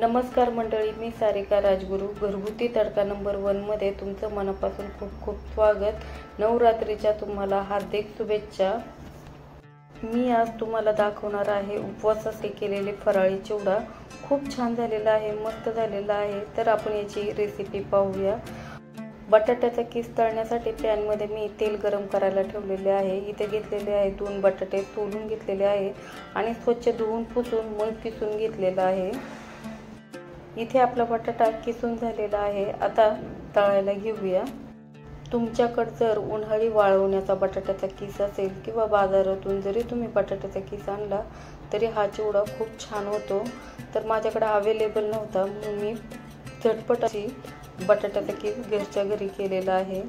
नमस्कार मंडळी, मी सारिका राजगुरू घरगुती तडका नंबर 1 मध्ये तुमचं मनापासून खूप खूप स्वागत। नवरात्रीच्या तुम्हाला हार्दिक शुभेच्छा। मी आज तुम्हाला दाखवणार आहे उपवासासाठी केलेले फराळी चिवडा। खूप छान झालेला आहे, मस्त झालेला आहे। तर आपण याची रेसिपी पाहूया। बटाट्याचा किस तळण्यासाठी पॅन मध्ये मी तेल गरम करायला ठेवलेले आहे। इथे घेतलेले आहे 2 बटाटे सोलून घेतलेले आहे आणि स्वच्छ धुवून पुसून मग किसून घेतलेला आहे। इथे आपला बटाटा किसून झालेला आहे। आता तळायला घेऊया। तुमच्याकडे जर उन्हाळी वाळवण्याचा बटाट्याचा किस असेल किंवा बाजारातून जरी तुम्ही बटाट्याचा किस आणला तरी हा चिवडा खूप छान होतो। तर माझ्याकडे अवेलेबल नव्हता म्हणून मी झटपट अशी बटाट्याचा किस घरच्या घरी केलेला आहे।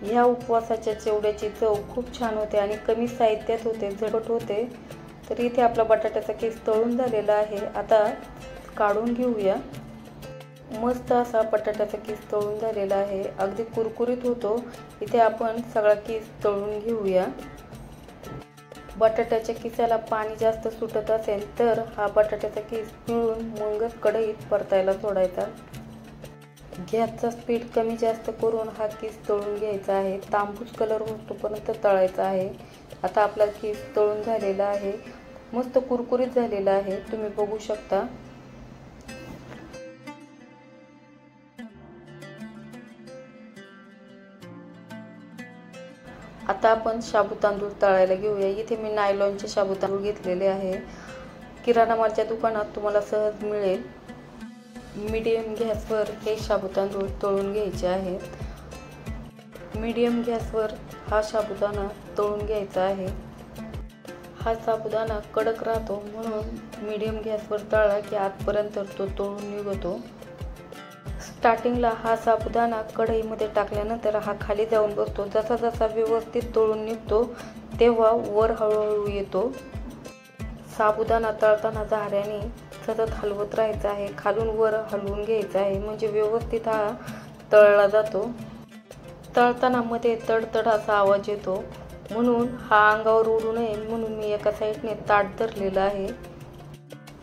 ह्या उपवासाच्या चिवड्याची चव खूप छान होते आणि कमी साहित्यात होते, झटपट होते। तर इथे आपला बटाट्याचा किस तळून झालेला आहे। आता काढून घेऊया। मस्त असा बटाट्याचा किस तळून झालेला आहे, अगदी कुरकुरीत होतो। इथे आपण सगळा किस तळून घेऊया। बटाट्याच्या किसाला पाणी जास्त सुटत असेल तर हा बटाट्याचा किस पिळून मग कढईत परतायला सोडायचा। गॅसचा स्पीड कमी जास्त करून हा किस तळून घ्यायचा आहे। तांबूस कलर होतोपर्यंत तळायचा आहे। आता आपला किस तळून झालेला आहे, मस्त कुरकुरीत झालेला आहे, तुम्ही बघू शकता। आता आपण शाबू तांदूळ तळायला घेऊया। इथे मी नायलॉनचे शाबू तांदूळ घेतलेले आहे। किराणा मालाच्या दुकानात तुम्हाला सहज मिळेल। मीडियम गॅसवर हे शाबू तांदूळ तळून घ्यायचे आहेत। मीडियम गॅसवर हा साबुदाणा तळून घ्यायचा आहे। हा साबुदाणा कडक राहतो म्हणून मीडियम गॅसवर तळला की आतपर्यंत तो तळून निघतो। स्टार्टिंगला हा साबुदाणा कढईमध्ये टाकल्यानंतर हा खाली जाऊन बसतो। जसा जसा व्यवस्थित तळून निघतो तेव्हा वर हळूहळू येतो। साबुदाणा तळताना झाऱ्याने सतत हलवत राहायचं आहे, खालून वर हलवून घ्यायचं आहे, म्हणजे व्यवस्थित हा तळला जातो। तळताना मध्ये तडतड असा आवाज येतो म्हणून हा अंगावर उडू नये म्हणून मी एका साईडने ताट धरलेलं आहे।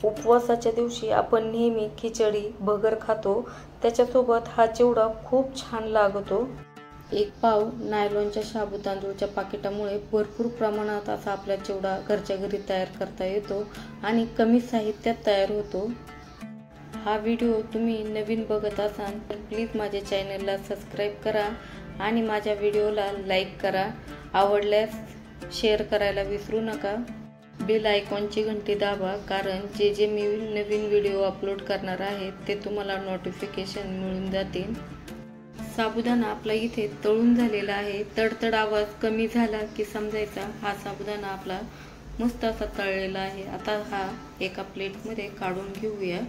उपवासाच्या दिवशी आपण नेहमी खिचडी भगर खातो, त्याच्यासोबत हा चिवडा खूप छान लागतो। एक पाव नायलॉनच्या शाबू तांदूळच्या पाकिटामुळे भरपूर प्रमाणात असा आपला चिवडा घरच्या घरी तयार करता येतो आणि कमी साहित्यात तयार होतो। हा व्हिडिओ तुम्ही नवीन बघत असाल तर प्लीज माझ्या चॅनलला सबस्क्राईब करा आणि माझ्या व्हिडिओला लाईक करा। आवडल्यास शेअर करायला विसरू नका। बेल आयकॉनची घंटी दाबा, कारण जे मी नवीन व्हिडिओ अपलोड करणार आहे ते तुम्हाला नोटिफिकेशन मिळून जातील। साबुदाणा आपला इथे तळून झालेला आहे। तडतड आवाज कमी झाला की समजायचा हा साबुदाणा आपला मस्त असा तळलेला आहे। आता हा एका प्लेटमध्ये काढून घेऊया।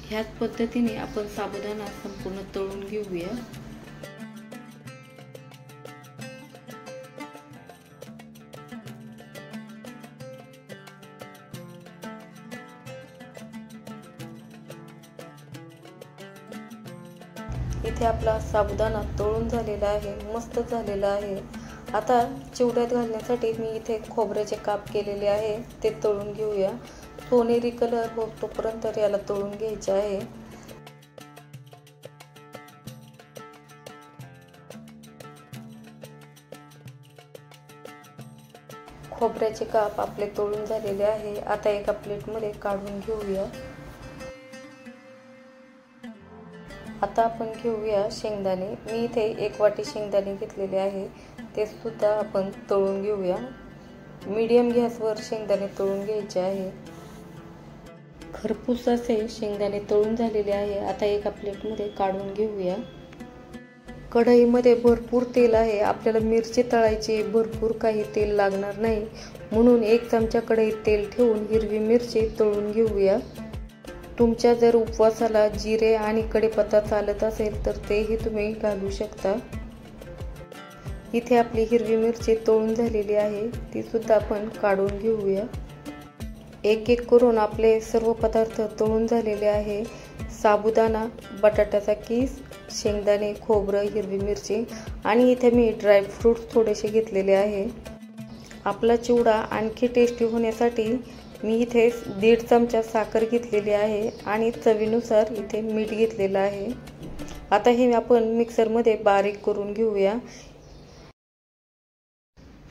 ह्याच पद्धतीने आपण साबुदाणा संपूर्ण तळून घेऊया। इथे आपला साबुदाणा तळून झालेला आहे, मस्त झालेला आहे। आता चिवड्यात घालण्यासाठी मी इथे खोबऱ्याचे काप केलेले आहे, ते तळून घेऊया। सोनेरी कलर होतोपर्यंत याला तळून घ्यायचे आहे। खोबऱ्याचे काप आपले तळून झालेले आहे। आता एका प्लेटमध्ये काढून घेऊया। आता आपण घेऊया शेंगदाणे। मी इथे 1 वाटी शेंगदाणे घेतलेले आहे, ते सुद्धा आपण तळून घेऊया। मीडियम गॅसवर शेंगदाणे तळून घ्यायचे आहे। खरपूस असे शेंगदाणे तळून झालेले आहे। आता एका प्लेटमध्ये काढून घेऊया। कढईमध्ये भरपूर तेल आहे, आपल्याला मिरची तळायची, भरपूर काही तेल लागणार नाही म्हणून 1 चमचा कढईत तेल ठेवून हिरवी मिरची तळून घेऊया। तुमच्या जर उपवासाला जिरे आणि कढीपत्ता चालत असेल तर तेही तुम्ही घालू शकता। इथे आपली हिरवी मिरची तळून झालेली आहे, ती सुद्धा आपण काढून घेऊया। एक एक करून आपले सर्व पदार्थ तळून झालेले आहे। साबुदाणा, बटाट्याचा किस, शेंगदाणे, खोबरं, हिरवी मिरची आणि इथे मी ड्रायफ्रूट्स थोडेसे घेतलेले आहे। आपला चिवडा आणखी टेस्टी होण्यासाठी मी इथे 1.5 चमचा साखर घेतलेली आहे आणि चवीनुसार इथे मीठ घेतलेलं आहे। आता हे आपण मिक्सरमध्ये बारीक करून घेऊया।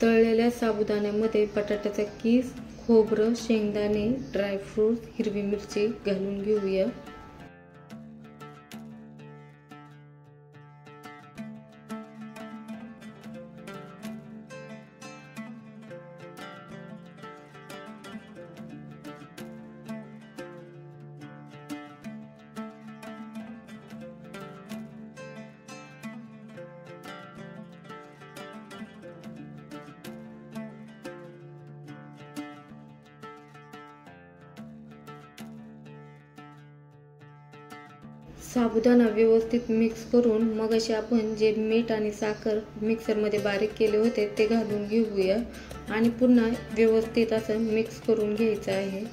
तळलेल्या साबुदाण्यामध्ये बटाट्याचा कीस, खोबरं, शेंगदाणे, ड्रायफ्रूट, हिरवी मिरची घालून घेऊया। साबुदाणा व्यवस्थित मिक्स करून मग असे आपण जे मीठ आणि साखर मिक्सरमध्ये बारीक केले होते ते घालून घेऊया आणि पुन्हा व्यवस्थित असं मिक्स करून घ्यायचं आहे।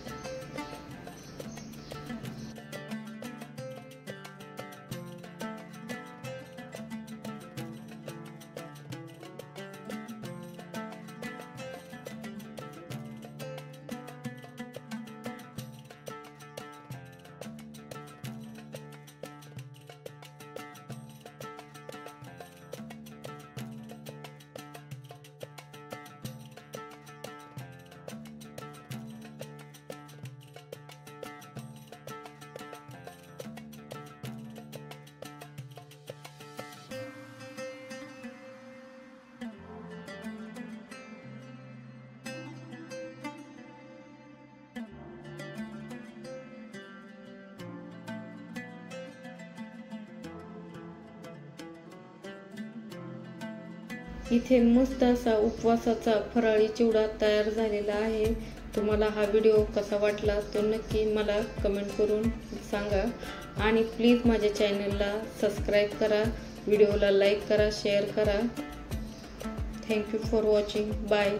इथे मस्त असा उपवासाचा फराळी चिवडा तयार झालेला आहे। तुम्हाला हा व्हिडिओ कसा वाटला तो नक्की मला कमेंट करून सांगा आणि प्लीज माझ्या चॅनलला सबस्क्राईब करा, व्हिडिओला लाईक करा, शेअर करा। Thank you for watching. Bye.